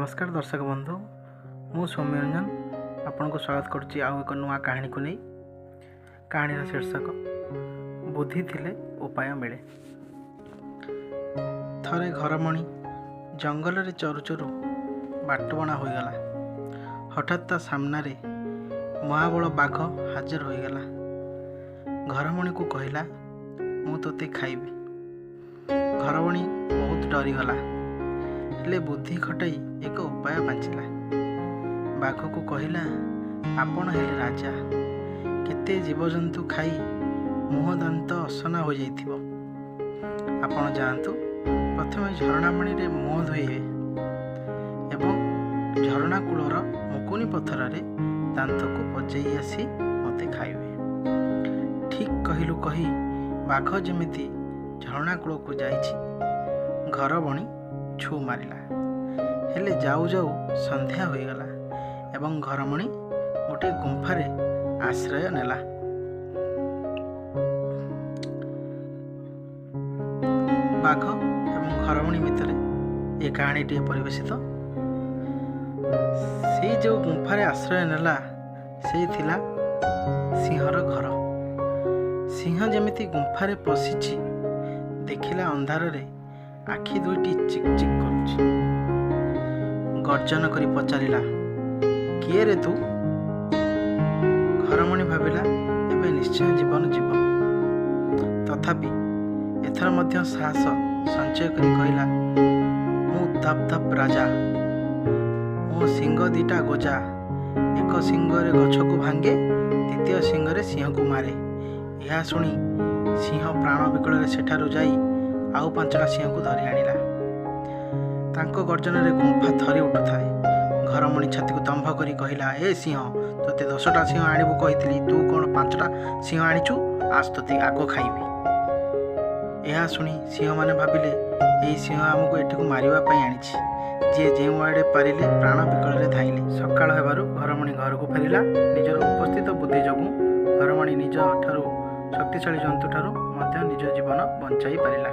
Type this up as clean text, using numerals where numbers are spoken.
नमस्कार दर्शक बंधु मु सौम्य रंजन आपन को स्वागत करुच्ची आउ एक नुआ कहानी को नहीं। कहानी शीर्षक बुद्धि थिले उपाय मिले। थरे घरमणी जंगल रे चरु चरु बाटबणा हो गला। हठात ता सामना रे महाबल बाघ हाजर हो गला। घरमणी को कहला मु तोते खाइबी। घरमणी बहुत डरी गला हेले बुद्धि खटाई एक उपाय बांचिला। बाघ को कहला आपण हेले राजा, केते जीवजंतु खाई मुह दांत असना हो जाइथिबो। आपण जानतु प्रथमे झरणामणि रे मुह धोइबे एवं झरणा कूलर मुकुनी पथर रे दांत को पजई आसी मते खाइबे। ठीक कहिलु कही बाघ जेमिति झरणा कूल को जाइछि घरमणी छू मारिला। हेले जाऊ जाऊ संध्या हो गला एवं घरमणी गोटे गुंफारे आश्रय नेला। बाघ एवं घरमणी भितर ए कहानीटी परिवेशित। से जो गुंफारे आश्रय नेला से थिला सिंहर घर। सिंह जेमिति गुंफारे पशिछि देखिला अंधार रे आखि दुईटी चिक चिक करुछि। गर्जन करी पचारिला किए रे तू? घरमणी भाविला एबे निश्चय जीवन जीव। तथापि एथर मध्य साहस संचय करी कहला मु धप धप राजा। मो सिंह दीटा गोजा, एक सिंगरे गछ को भांगे, द्वितीय सिंगरे सिंह को मारे। यह शुणी सिंह प्राण विकल सेठारु जाई आउ 5टा सिंह को धरी आनिला। तांको गर्जन रे गुंफा थरी उठुथाए। घरमणी छाती को दंभ करी कहला ए सिंह, तोते 10टा सिंह आनिबु कहितली, तू कोन 5टा सिंह आनिचु? आज तोते आगो खाइबी। यह शुणी सिंह माने भाबिले एई सिंह हमको एठी को मारिबा पई आनिछि। जे जेउ आडे पारिले प्राण विकल रे धाइले। सकाळ हेबारु घरमणी घर को फेरिला। निजर उपस्थित बुद्धि जोगु घरमणी निज ठारू शक्तिशाली जंतु ठारू मध्य निज जीवन बंचाई पारिला।